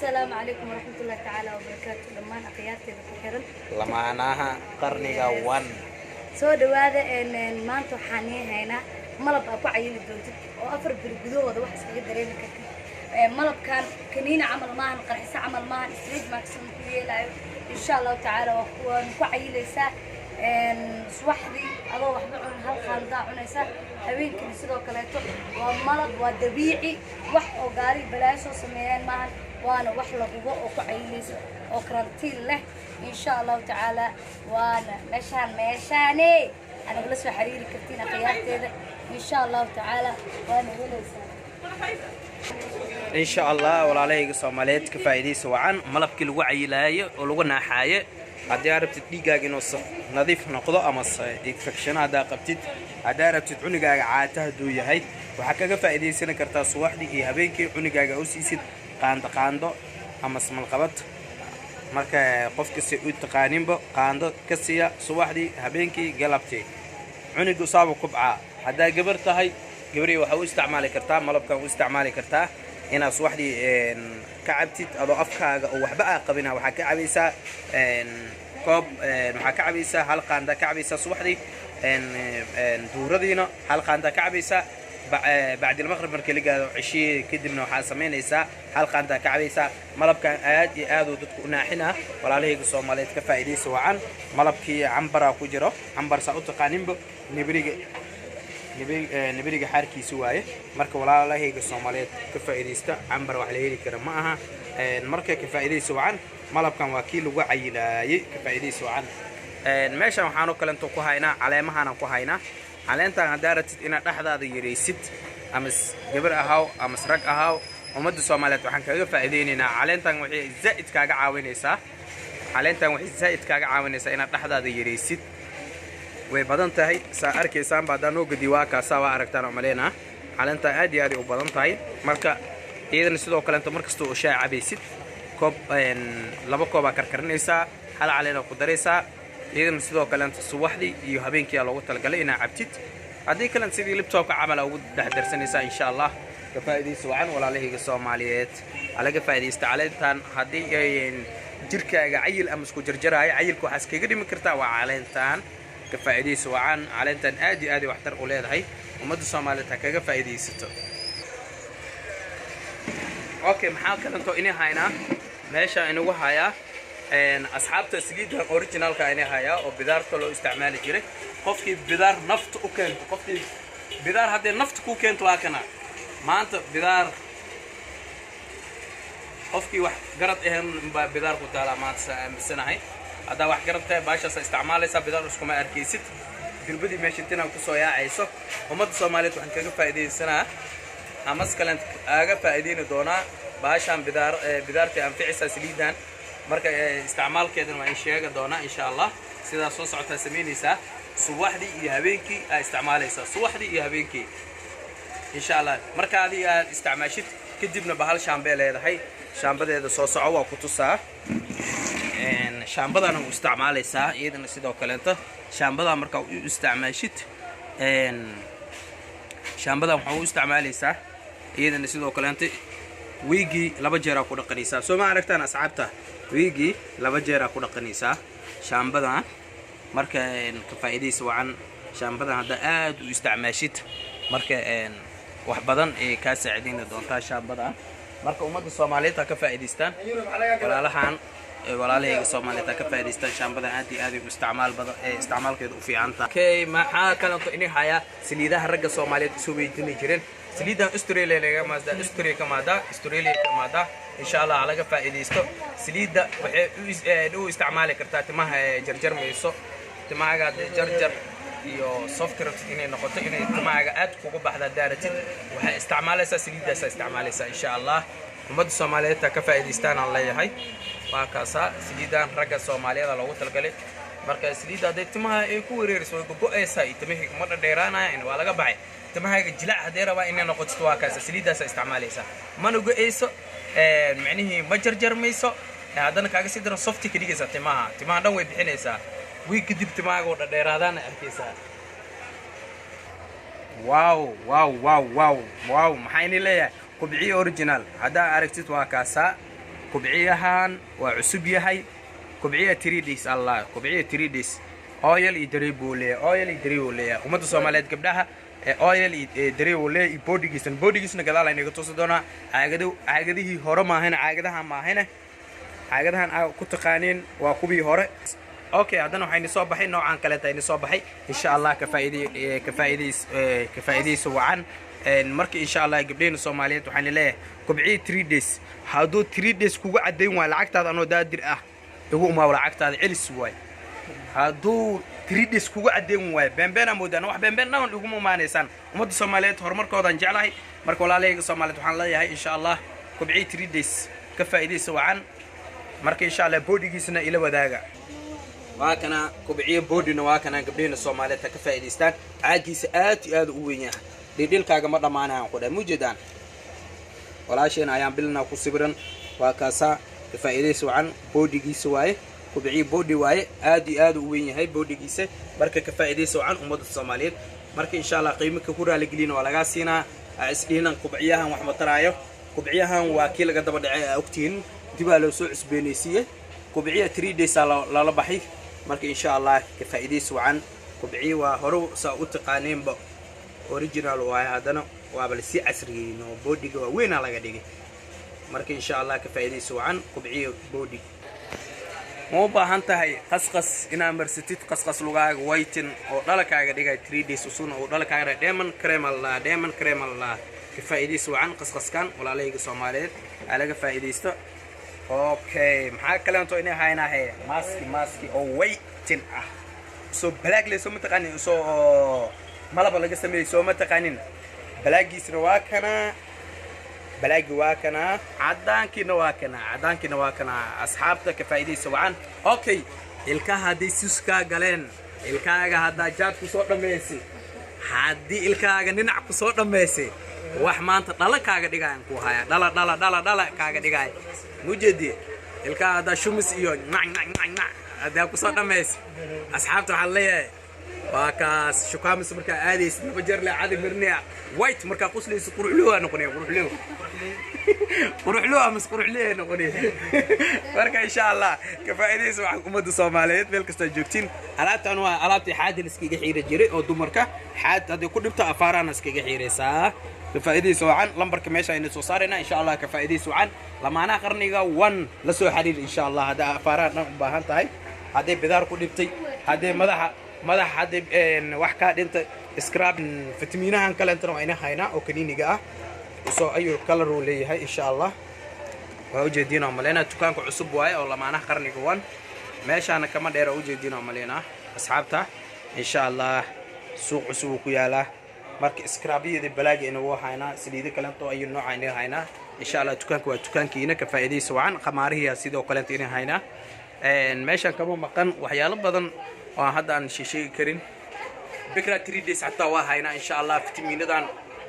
السلام عليكم ورحمة الله تعالى وبركاته. دمان أخياتي بكحرن لما أناها قرنيga 1 soo dhawaada maanta waxaan heynaa malab ku cayili doonto oo afar bil gudahooda wax iskaga dareemi karta malabkan kaniina camal maahan qarxisa camal maahan street maximum ku yeelayo insha Allah taala waan ku cayilaysaa subaxdii adoo waxba cun hal qaanda cunaysa habeenkii sidoo kale waa malab waa dabiici wax oo gaari balaa soo sameeyeen maahan وانا وحلا قبوا وكعيليس وكرنتين له إن شاء الله تعالى وانا مشاني أنا بلش حريري كرتين قيادتي إن شاء الله تعالى وانا وليس إن شاء الله ولا عليه قصامالات كفايدي سواء ملب كل وعي لاي ولغنا حاجة هذا عرفت دقيقة نص نظيف نقضاء مص إكفكشن هذا قبتت هذا عرفت عنقة عاته دوية هاي وحكى كفايدي سنة كرتا صواحدي إيه بينك عنقة أوسيسد qaando ama smal qabad marka qofka si uu taqaaninba qaando ka siya subaxdii habeenkii galabtii cunigu saabo kubca hadaa gabar tahay gabari waxa uu isticmaali kartaa malabka uu isticmaali kartaa ina subaxdii ka cabtid adoo afkaaga oo waxba qabina waxa ka cabaysaa koob waxa ka cabaysaa hal qaanda ka cabaysaa subaxdii duuradiina hal qaanda ka cabaysaa بعد المغرب مركي لقى عشية كدبنا وحاسمين إيسا حلقة عندها كعبيسا ملب كان آد ودتكو ناحنا ولا عليه قصوا ماليت كفايدي سواعا ملب كي عنبرا كجرا عنبر ساوت قانينب نبريق حاركي سواي مركي ولا عليه قصوا ماليت كفايدي استا عنبر وحليه كرم معها مركي كفايدي سواعا ملب كان وكيل وعي لاي كفايدي سواعا ماشا وحانو كلنتو كوهاينا على مهانا كوهاينا علانتا عدارتت إن dhexdaada yareysid amas gabar ahaw amas rag ahaw umada Soomaaliyeed waxaan kaga faa'iideynaa calantan wixii zaid kaaga caawinaysaa in dhexdaada yareysid way badan tahay saa arkaysaan baadaan oo gadi waa ka sawa aragtaan oo maleena calanta aad iyo aad u badan tahay marka iyadana sidoo kale inta markasta oo shaay cabaysid koob laba koob karkarinaysaa hal caleena ku daraysaa إذا مسدوا كلام الصباحدي يهبين كيا لو تلقى عبتيت هذه كلام سيدي لبتوك عمل أو ده سنة إن شاء الله كفايدي سواء ولا عليه الصوماليات على كفايدي استعلتان هذه جركة عيل أمسكو جرجرة عيل كوحس كيقدر مكرتا وعلنتان كفايدي سواء علنتان آدي واحتر أولاد هاي ومد الصوماليات كفايدي ستة أوكي محاول كلام تو إني هاينا ماشي إنه وهايا أصحاب تسليد الأوريجينال كأني هيا وبدار كله استعمال جري قفكي بدار نفط وكنت قفكي بدار هذا نفط كوكنت واكنا ما أنت بدار قفكي واحد قرط إهم بدار قتالا ما السنة هاي هذا واحد قرط باشا استعماله سب بدار وسكما أركيست في البدي ماشي تنا وكسويا عيسو وما تصومالت وحن كذا فائدة السنة أمس كلنت أجا فائدين دونا باشا بدار تأنفع سليدان marka isticmaalkeedana waa sheega doona insha Allah sida soo socota sameynaysa subaxdii iyo habeenkii ay isticmaalaysa subaxdii iyo habeenkii insha Allah marka adiga aad isticmaashid kadibna bahal shaambee leedahay shaambadeeda soo soco waa ku tusaa shaambadana u isticmaalaysa iyadana sidoo kale inta shaambada marka u isticmaashid shaambada waxa u isticmaalaysa iyadana sidoo kale inta ويجي لبجرا كودا قنيسا سو ما عرفتان أصحابته ويجي لبجرا كودا قنيسا شامبدا مركا كفايدي سواء شامبدا هذا آد ويستعماشيت مركا وحبدا كاسعدين دونتا شامبدا مركا أمد الصومالية كفايديستان ولا لحان ولا له الصومالية كفايديستان شامبدا آدي واستعمال بدا استعمال كده في عنتا كي ما حاكا إني حياة سليدها الرجال الصومالية سوي تنيجرين سليدا استراليا لقى مازدا استراليا كمادا إن شاء الله على فائدة استو سليدا لو استعماله كرتا تماه جرجر ميسو تماه قاعد جرجر يو سوفت كرت إني نقطة إني تماه قاعد فوق بحدا دارتين واستعماله سليدا استعماله إن شاء الله ومد الصومالية كفائدة استان الله هاي وكاسا سليدا رجع الصومالية لو تلقى marka saliida deetmaha ay ku wareeriso way go'aysaa itamaha mar dheeraanaya in waa laga baxay tamaha jilac hadee raba inay noqoto waa kaas saliidaas isticmaalaysa man go'ayso macnaheedu ma jarjarmayso hadana kaaga sii daro soft ka dhigaysa tamaha dhan way bixinaysaa way kadib tamaha oo dheeraadana arkaysaa wow maxay leeyahay kubci original hada aragtid waa kaasa kubciyahan waa cusub yahay kubciya 3 days allah kubciya 3 days oil iyo dareebuu leeyahay ummadda Soomaaliyeed gabdhaha oil iyo dareebuu leeyahay boodigiisna gadaal ay naga tusi doonaa caagadihii hore maahayna caagadahan aa ku taqaaneen waa kubii hore okay haddana waxayna soo baxay noocan kale ayna soo baxay insha Allah ka faa'iideyso wacan marka insha Allah gabdhaha Soomaaliyeed waxaan leeyahay kubciya 3 days hadduu 3 days kugu cadeyn waa lacagtaada anoo daadir ah ugu uma lacagtaada celis waay hadduu 3 days kugu cadeyn waay beenbeena moodana wax beenbeena ugu maanaysan ummadda Soomaaliyeed horumarkoodan jeclahay marka walaalahayga Soomaaliyeed waxaan leeyahay insha Allah kubciya 3 days ka faa'iideyso wacan marka insha Allah boodigiisna ila wadaaga waa kana kubciya boodina waa kana gabdhaha Soomaaliyeed ka faa'iideystaan caagiisa aad u weyn yahay dhidhilkaaga ma dhamaanayaan ku dhaay mujeedaan walaasheena ayaan bilna ku sawiran waa kaasa ka faa'iideyso wacan boodigiisa waaye kubciya boodi waaye aad u weyn yahay boodigiisa marka ka faa'iideyso wacan ummadda Soomaaliyeed marka insha Allah qiimka ku raali gelina waa laga siinaa isdhiinan kubciyahan wax ma taraayo kubciyahan waa kii laga daba dhacay ogtiin dibaa loo soo cusbeenaysiiyay kubciya 3 days la baxay marka insha Allah ka faa'iideyso wacan kubciya waa hore saa u taqaaneenba original waaye hadana waa bal si casriyeyn oo boodiga waa weyn laga dhigay marka insha Allah ka faa'iideyso wacan kubciya boodi ma baahan tahay qasqas ina marsatid qasqas lugaaga waytin oo dhalakaaga dhigay 3 days usuna oo dhalakaaga diamond cream Allah ka faa'iideyso wacan qasqaskan walaalahayga Soomaaliyeed alaga faa'iideysto okay maxaa kale inta inay haynahay maski oo waytin ah soo black le soo mataqaani soo malaba laga sameeyay soo mataqaanin balaagiisna waa kana cadaankina waa kana asxaabta ka faa'iideyso wacan okay ilkaha hadii suska galeen ilkaaga hadda jaad ku soo dhameysay hadii ilkaaga dhinac ku soo dhameysay wax maanta dhala kaaga dhigaan ku haya dhala kaaga dhigay mujeedi ilkaaga hadda shumis iyo hadda ku soo dhameysay asxaabta waxa leeyahay waa kaas shukaamis marka aadays bajar la caadi mirniya white marka qusliis quruxloo noqonay quruxloo noqonay marka insha Allah ka faa'iideyso wax ummadda Soomaaliyeed meel kasta joogtiin alaabtan waa alaabtii xaadil iskiga xiira jiray oo dumarka hadii ku dhibto afaarana iskiga xiireysaa ka faa'iideyso wacan lambarka meesha aynu soo saarayna insha Allah ka faa'iideyso wacan lamaana qarniga 1 la soo xiriir insha Allah hada afaarana u baahan tahay hadii bidaar ku dhibtay hadii madax hadii wax ka dhinta scrub fitamiinahan kale inta waa ina hayna oo kaniiniga ah soo ayu color uu leeyahay insha Allah waa ujeedina malena dukaanka cusub waaye oo lamaana qarniga 1 meeshana kama dheer ujeedina malena asxaabta insha Allah suuq cusub ku yaala marka scrubiyada balaaga inuu hayna saliid kale inta ayu nooc ayna hayna insha Allah dukaanka waa dukaankiina ka faa'iideyso wacan qamaarihiya sidoo kale inta hayna meeshan kama maqan waxyaalo badan oo hadda aan sheegi karin bikra 3 days hatta waa hayna insha Allah fitamiinadan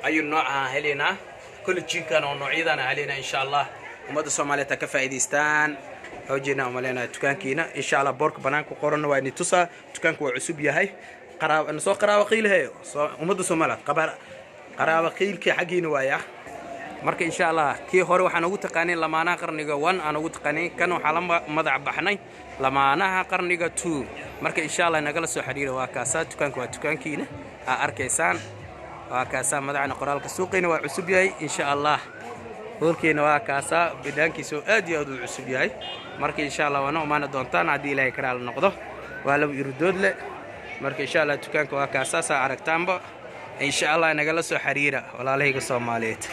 ayu nooca helina collagen oo noocyadan helina insha Allah ummadda Soomaaliyeed ka faa'iideystaan hawjina malena dukaankiina insha Allah boorka banaanka qoran waa inay tusa dukaanku waa cusub yahay qaraabo qiilhay ummadda Soomaaliyeed qaraabo qiilkii xaqiina waaya marka insha Allah kii hore waxaan ugu taqaanay lamaanaha qarniga 1 aan ugu taqaanay kan waxa la madax baxnay lamaanaha qarniga 2 marka insha Allah nagala soo xiriir waa kaasa dukaanka waa dukaankiina arkaysaan waa kaasa madaxna qoraalka suuqina waa cusub yahay insha Allah hoolkeena waa kaasa bidaankiisu aad iyo aad u cusub yahay marka insha Allah wana umaana doontaan hadii Ilaahay karaal noqdo waa laba irdood le marka insha Allah dukaanka waa kaasa aragtaanba insha Allah nagala soo xiriira walaalahayga Soomaaliyeed